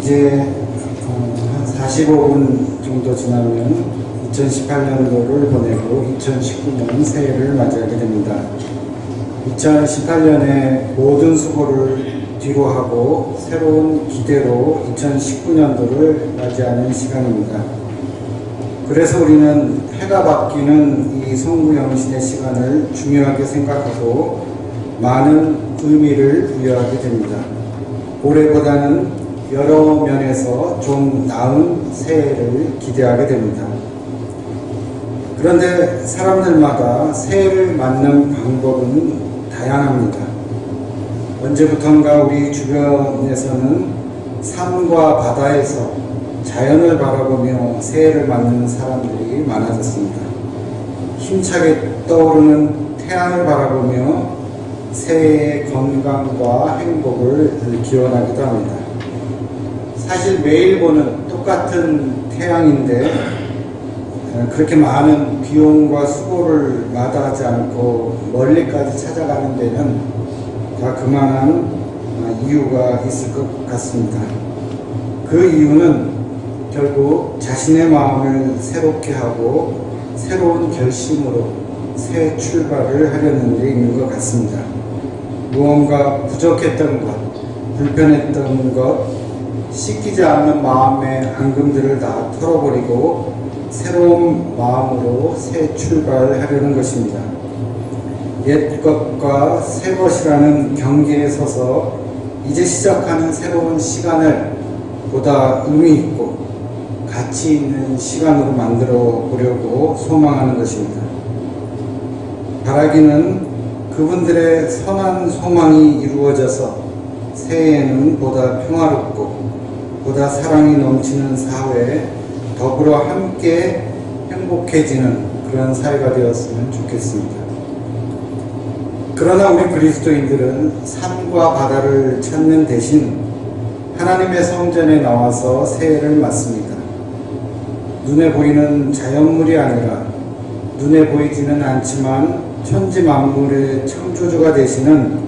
이제 한 45분 정도 지나면 2018년도를 보내고 2019년 새해를 맞이하게 됩니다. 2018년의 모든 수고를 뒤로 하고 새로운 기대로 2019년도를 맞이하는 시간입니다. 그래서 우리는 해가 바뀌는 이 성구영신의 시간을 중요하게 생각하고 많은 의미를 부여하게 됩니다. 올해보다는 여러 면에서 좀 나은 새해를 기대하게 됩니다. 그런데 사람들마다 새해를 맞는 방법은 다양합니다. 언제부턴가 우리 주변에서는 산과 바다에서 자연을 바라보며 새해를 맞는 사람들이 많아졌습니다. 힘차게 떠오르는 태양을 바라보며 새해의 건강과 행복을 기원하기도 합니다. 사실 매일 보는 똑같은 태양인데 그렇게 많은 비용과 수고를 마다하지 않고 멀리까지 찾아가는 데는 다 그만한 이유가 있을 것 같습니다. 그 이유는 결국 자신의 마음을 새롭게 하고 새로운 결심으로 새 출발을 하려는 데 있는 것 같습니다. 무언가 부족했던 것, 불편했던 것, 씻기지 않는 마음의 앙금들을 다 털어버리고 새로운 마음으로 새 출발을 하려는 것입니다. 옛 것과 새 것이라는 경계에 서서 이제 시작하는 새로운 시간을 보다 의미 있고 가치 있는 시간으로 만들어 보려고 소망하는 것입니다. 바라기는 그분들의 선한 소망이 이루어져서 새해에는 보다 평화롭고 보다 사랑이 넘치는 사회, 더불어 함께 행복해지는 그런 사회가 되었으면 좋겠습니다. 그러나 우리 그리스도인들은 산과 바다를 찾는 대신 하나님의 성전에 나와서 새해를 맞습니다. 눈에 보이는 자연물이 아니라 눈에 보이지는 않지만 천지 만물의 창조주가 되시는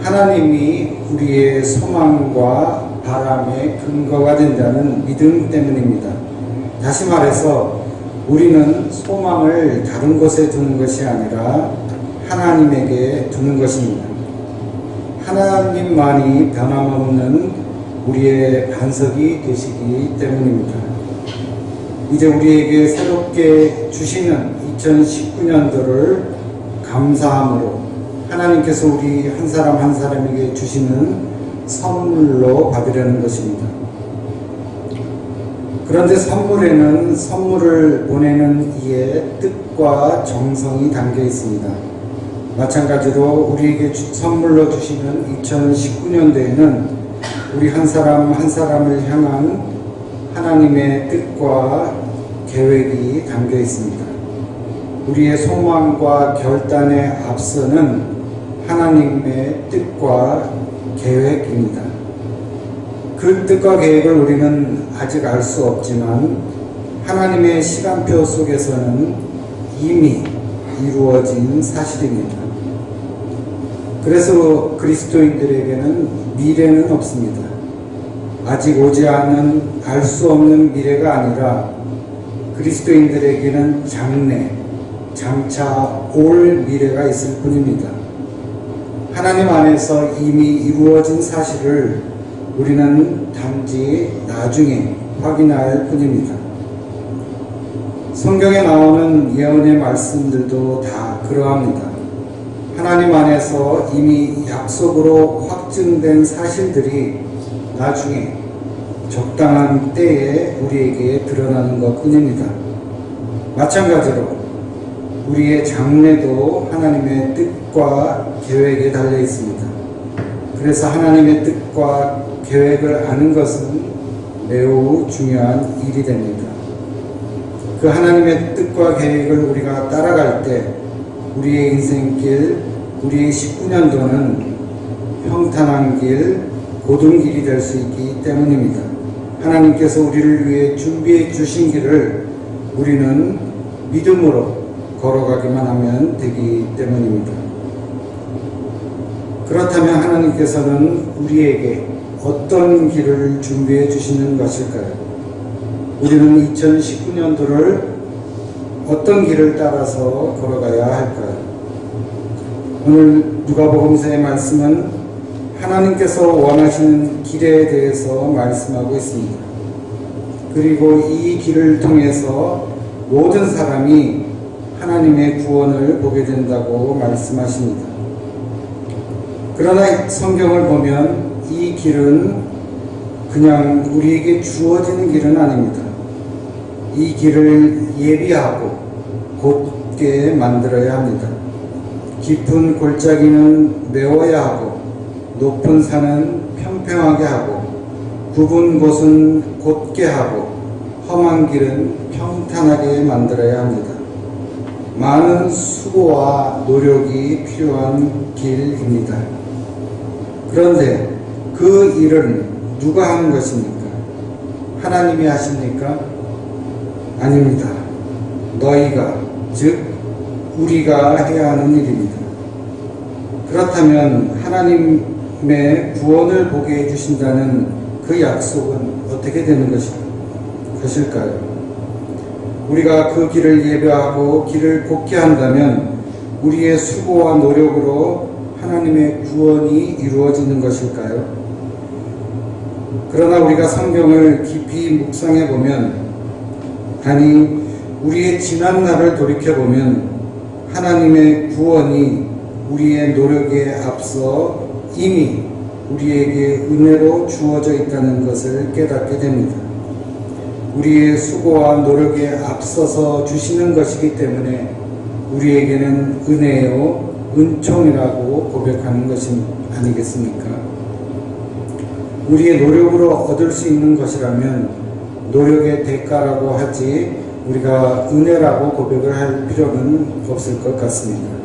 하나님이 우리의 소망과 바람의 근거가 된다는 믿음 때문입니다. 다시 말해서 우리는 소망을 다른 곳에 두는 것이 아니라 하나님에게 두는 것입니다. 하나님만이 변함없는 우리의 반석이 되시기 때문입니다. 이제 우리에게 새롭게 주시는 2019년도를 감사함으로 하나님께서 우리 한 사람 한 사람에게 주시는 선물로 받으려는 것입니다. 그런데 선물에는 선물을 보내는 이의 뜻과 정성이 담겨 있습니다. 마찬가지로 우리에게 선물로 주시는 2019년도에는 우리 한 사람 한 사람을 향한 하나님의 뜻과 계획이 담겨 있습니다. 우리의 소망과 결단에 앞서는 하나님의 뜻과 계획입니다. 그 뜻과 계획을 우리는 아직 알 수 없지만 하나님의 시간표 속에서는 이미 이루어진 사실입니다. 그래서 그리스도인들에게는 미래는 없습니다. 아직 오지 않은 알 수 없는 미래가 아니라 그리스도인들에게는 장래, 장차 올 미래가 있을 뿐입니다. 하나님 안에서 이미 이루어진 사실을 우리는 단지 나중에 확인할 뿐입니다. 성경에 나오는 예언의 말씀들도 다 그러합니다. 하나님 안에서 이미 약속으로 확증된 사실들이 나중에 적당한 때에 우리에게 드러나는 것 뿐입니다. 마찬가지로 우리의 장래도 하나님의 뜻과 계획에 달려 있습니다. 그래서 하나님의 뜻과 계획을 아는 것은 매우 중요한 일이 됩니다. 그 하나님의 뜻과 계획을 우리가 따라갈 때 우리의 인생길, 우리의 19년도는 평탄한 길, 고든 길이 될 수 있기 때문입니다. 하나님께서 우리를 위해 준비해 주신 길을 우리는 믿음으로 걸어가기만 하면 되기 때문입니다. 그렇다면 하나님께서는 우리에게 어떤 길을 준비해 주시는 것일까요? 우리는 2019년도를 어떤 길을 따라서 걸어가야 할까요? 오늘 누가복음서의 말씀은 하나님께서 원하시는 길에 대해서 말씀하고 있습니다. 그리고 이 길을 통해서 모든 사람이 하나님의 구원을 보게 된다고 말씀하십니다. 그러나 성경을 보면 이 길은 그냥 우리에게 주어지는 길은 아닙니다. 이 길을 예비하고 곧게 만들어야 합니다. 깊은 골짜기는 메워야 하고 높은 산은 평평하게 하고 굽은 곳은 곧게 하고 험한 길은 평탄하게 만들어야 합니다. 많은 수고와 노력이 필요한 길입니다. 그런데 그 일은 누가 하는 것입니까? 하나님이 하십니까? 아닙니다. 너희가, 즉 우리가 해야 하는 일입니다. 그렇다면 하나님의 구원을 보게 해주신다는 그 약속은 어떻게 되는 것일까요? 우리가 그 길을 예배하고 길을 곱게 한다면 우리의 수고와 노력으로 하나님의 구원이 이루어지는 것일까요? 그러나 우리가 성경을 깊이 묵상해 보면, 아니 우리의 지난 날을 돌이켜 보면 하나님의 구원이 우리의 노력에 앞서 이미 우리에게 은혜로 주어져 있다는 것을 깨닫게 됩니다. 우리의 수고와 노력에 앞서서 주시는 것이기 때문에 우리에게는 은혜요, 은총이라고 고백하는 것이 아니겠습니까? 우리의 노력으로 얻을 수 있는 것이라면 노력의 대가라고 하지 우리가 은혜라고 고백을 할 필요는 없을 것 같습니다.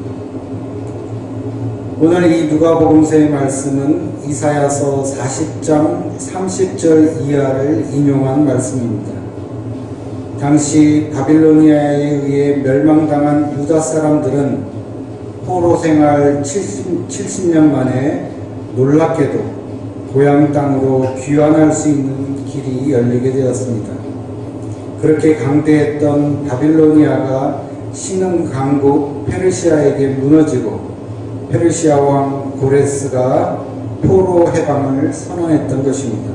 오늘 이 누가복음서의 말씀은 이사야서 40장 30절 이하를 인용한 말씀입니다. 당시 바빌로니아에 의해 멸망당한 유다 사람들은 포로 생활 70년 만에 놀랍게도 고향 땅으로 귀환할 수 있는 길이 열리게 되었습니다. 그렇게 강대했던 바빌로니아가 신흥 강국 페르시아에게 무너지고 페르시아 왕 고레스가 포로 해방을 선언했던 것입니다.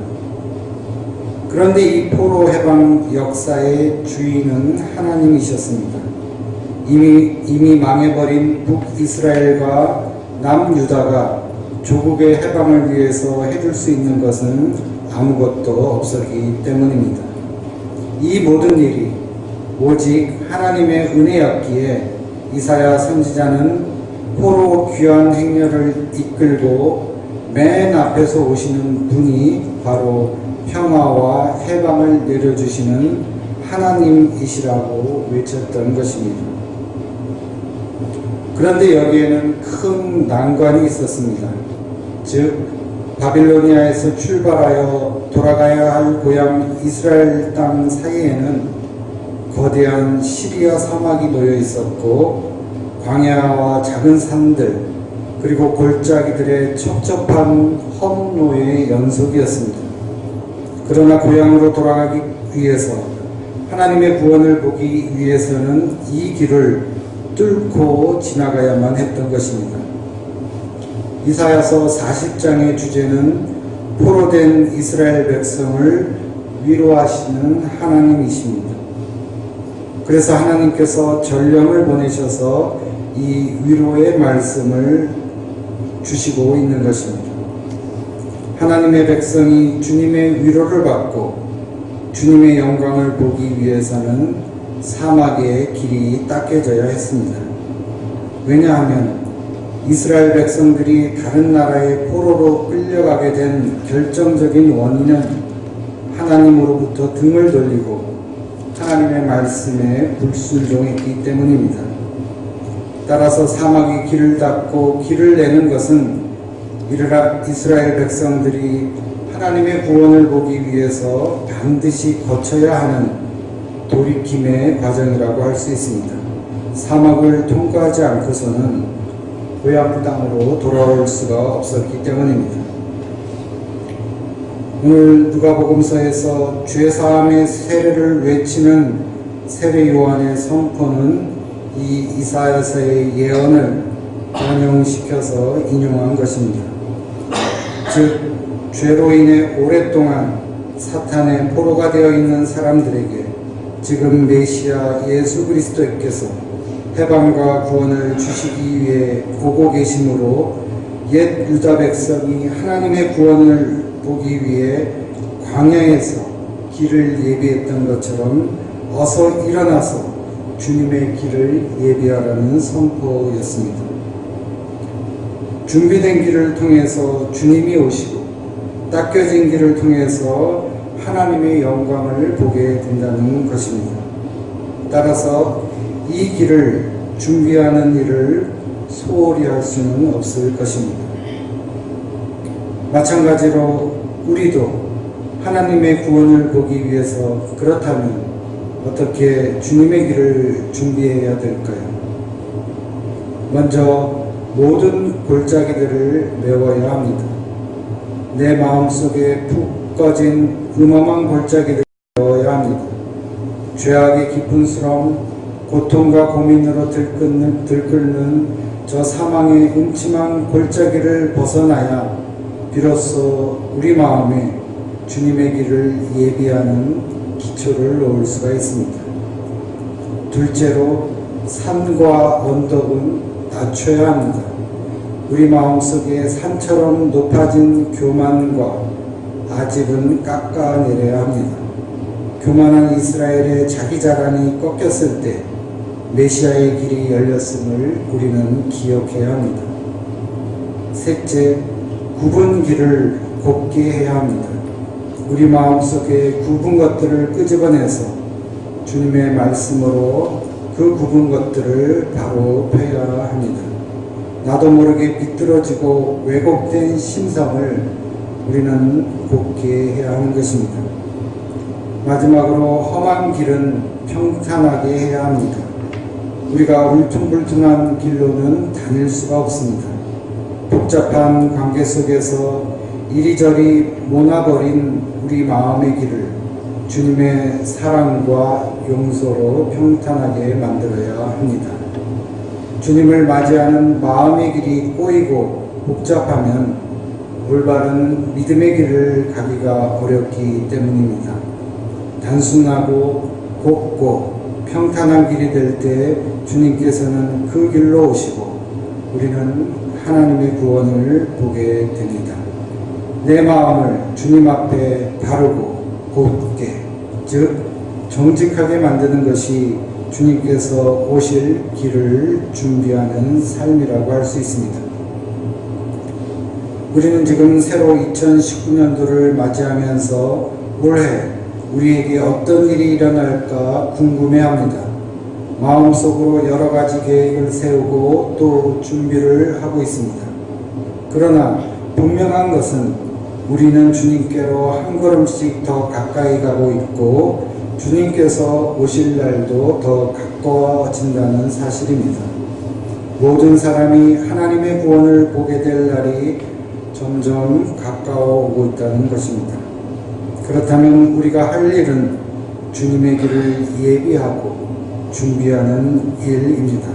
그런데 이 포로 해방 역사의 주인은 하나님이셨습니다. 이미 망해버린 북이스라엘과 남유다가 조국의 해방을 위해서 해줄 수 있는 것은 아무것도 없었기 때문입니다. 이 모든 일이 오직 하나님의 은혜였기에 이사야 선지자는 포로 귀환 행렬을 이끌고 맨 앞에서 오시는 분이 바로 평화와 해방을 내려주시는 하나님이시라고 외쳤던 것입니다. 그런데 여기에는 큰 난관이 있었습니다. 즉 바빌로니아에서 출발하여 돌아가야 할 고향 이스라엘 땅 사이에는 거대한 시리아 사막이 놓여 있었고 광야와 작은 산들 그리고 골짜기들의 첩첩한 험로의 연속이었습니다. 그러나 고향으로 돌아가기 위해서 하나님의 구원을 보기 위해서는 이 길을 뚫고 지나가야만 했던 것입니다. 이사야서 40장의 주제는 포로된 이스라엘 백성을 위로하시는 하나님이십니다. 그래서 하나님께서 전령을 보내셔서 이 위로의 말씀을 주시고 있는 것입니다. 하나님의 백성이 주님의 위로를 받고 주님의 영광을 보기 위해서는 사막의 길이 닦여져야 했습니다. 왜냐하면 이스라엘 백성들이 다른 나라의 포로로 끌려가게 된 결정적인 원인은 하나님으로부터 등을 돌리고 하나님의 말씀에 불순종했기 때문입니다. 따라서 사막이 길을 닫고 길을 내는 것은 이스라엘 백성들이 하나님의 구원을 보기 위해서 반드시 거쳐야 하는 돌이킴의 과정이라고 할 수 있습니다. 사막을 통과하지 않고서는 고향 땅으로 돌아올 수가 없었기 때문입니다. 오늘 누가복음서에서 죄사함의 세례를 외치는 세례 요한의 선포는 이 이사야서의 예언을 반영시켜서 인용한 것입니다. 즉 죄로 인해 오랫동안 사탄의 포로가 되어 있는 사람들에게 지금 메시아 예수 그리스도께서 해방과 구원을 주시기 위해 오고 계심으로 옛 유다 백성이 하나님의 구원을 보기 위해 광야에서 길을 예비했던 것처럼 어서 일어나서 주님의 길을 예비하라는 선포였습니다. 준비된 길을 통해서 주님이 오시고 닦여진 길을 통해서 하나님의 영광을 보게 된다는 것입니다. 따라서 이 길을 준비하는 일을 소홀히 할 수는 없을 것입니다. 마찬가지로 우리도 하나님의 구원을 보기 위해서 그렇다면 어떻게 주님의 길을 준비해야 될까요? 먼저 모든 골짜기들을 메워야 합니다. 내 마음속에 푹 꺼진 음험한 골짜기들을 메워야 합니다. 죄악의 깊은 수렁, 고통과 고민으로 들끓는 저 사망의 음침한 골짜기를 벗어나야 비로소 우리 마음에 주님의 길을 예비하는 기초를 놓을 수가 있습니다. 둘째로 산과 언덕은 낮춰야 합니다. 우리 마음속에 산처럼 높아진 교만과 아집은 깎아내려야 합니다. 교만한 이스라엘의 자기 자랑이 꺾였을 때 메시아의 길이 열렸음을 우리는 기억해야 합니다. 셋째, 굽은 길을 곱게 해야 합니다. 우리 마음속에 굽은 것들을 끄집어내서 주님의 말씀으로 그 굽은 것들을 바로 펴야 합니다. 나도 모르게 비뚤어지고 왜곡된 심성을 우리는 곱게 해야 하는 것입니다. 마지막으로 험한 길은 평탄하게 해야 합니다. 우리가 울퉁불퉁한 길로는 다닐 수가 없습니다. 복잡한 관계 속에서 이리저리 모나버린 우리 마음의 길을 주님의 사랑과 용서로 평탄하게 만들어야 합니다. 주님을 맞이하는 마음의 길이 꼬이고 복잡하면 올바른 믿음의 길을 가기가 어렵기 때문입니다. 단순하고 곱고 평탄한 길이 될 때 주님께서는 그 길로 오시고 우리는 하나님의 구원을 보게 됩니다. 내 마음을 주님 앞에 바르고 곧게, 즉 정직하게 만드는 것이 주님께서 오실 길을 준비하는 삶이라고 할 수 있습니다. 우리는 지금 새로 2019년도를 맞이하면서 올해 우리에게 어떤 일이 일어날까 궁금해합니다. 마음속으로 여러 가지 계획을 세우고 또 준비를 하고 있습니다. 그러나 분명한 것은 우리는 주님께로 한 걸음씩 더 가까이 가고 있고 주님께서 오실 날도 더 가까워진다는 사실입니다. 모든 사람이 하나님의 구원을 보게 될 날이 점점 가까워 오고 있다는 것입니다. 그렇다면 우리가 할 일은 주님의 길을 예비하고 준비하는 일입니다.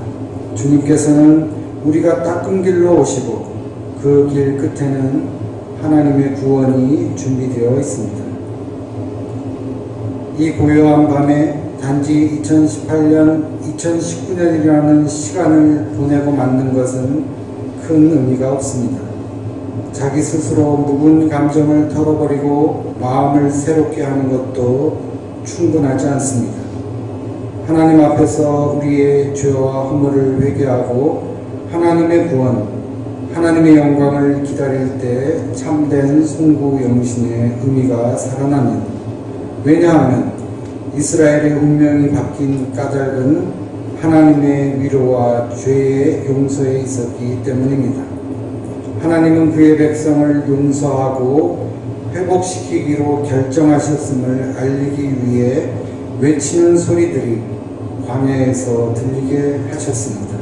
주님께서는 우리가 닦은 길로 오시고 그 길 끝에는 하나님의 구원이 준비되어 있습니다. 이 고요한 밤에 단지 2018년, 2019년이라는 시간을 보내고 맞는 것은 큰 의미가 없습니다. 자기 스스로 묵은 감정을 털어버리고 마음을 새롭게 하는 것도 충분하지 않습니다. 하나님 앞에서 우리의 죄와 허물을 회개하고 하나님의 구원, 하나님의 영광을 기다릴 때 참된 송구 영신의 의미가 살아납니다. 왜냐하면 이스라엘의 운명이 바뀐 까닭은 하나님의 위로와 죄의 용서에 있었기 때문입니다. 하나님은 그의 백성을 용서하고 회복시키기로 결정하셨음을 알리기 위해 외치는 소리들이 광야에서 들리게 하셨습니다.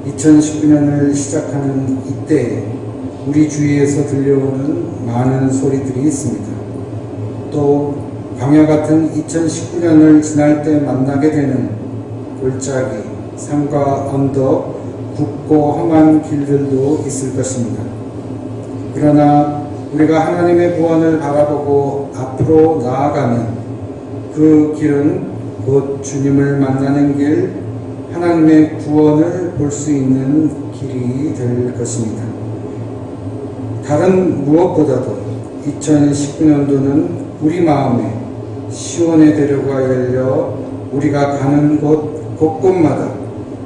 2019년을 시작하는 이때에 우리 주위에서 들려오는 많은 소리들이 있습니다. 또 광야 같은 2019년을 지날 때 만나게 되는 골짜기, 산과 언덕, 굽고 험한 길들도 있을 것입니다. 그러나 우리가 하나님의 구원을 바라보고 앞으로 나아가면 그 길은 곧 주님을 만나는 길, 하나님의 구원을 볼 수 있는 길이 될 것입니다. 다른 무엇보다도 2019년도는 우리 마음에 시온의 대로가 열려 우리가 가는 곳 곳곳마다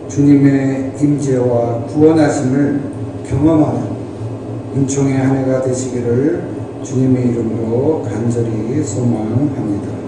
주님의 임재와 구원하심을 경험하는 은총의 한 해가 되시기를 주님의 이름으로 간절히 소망합니다.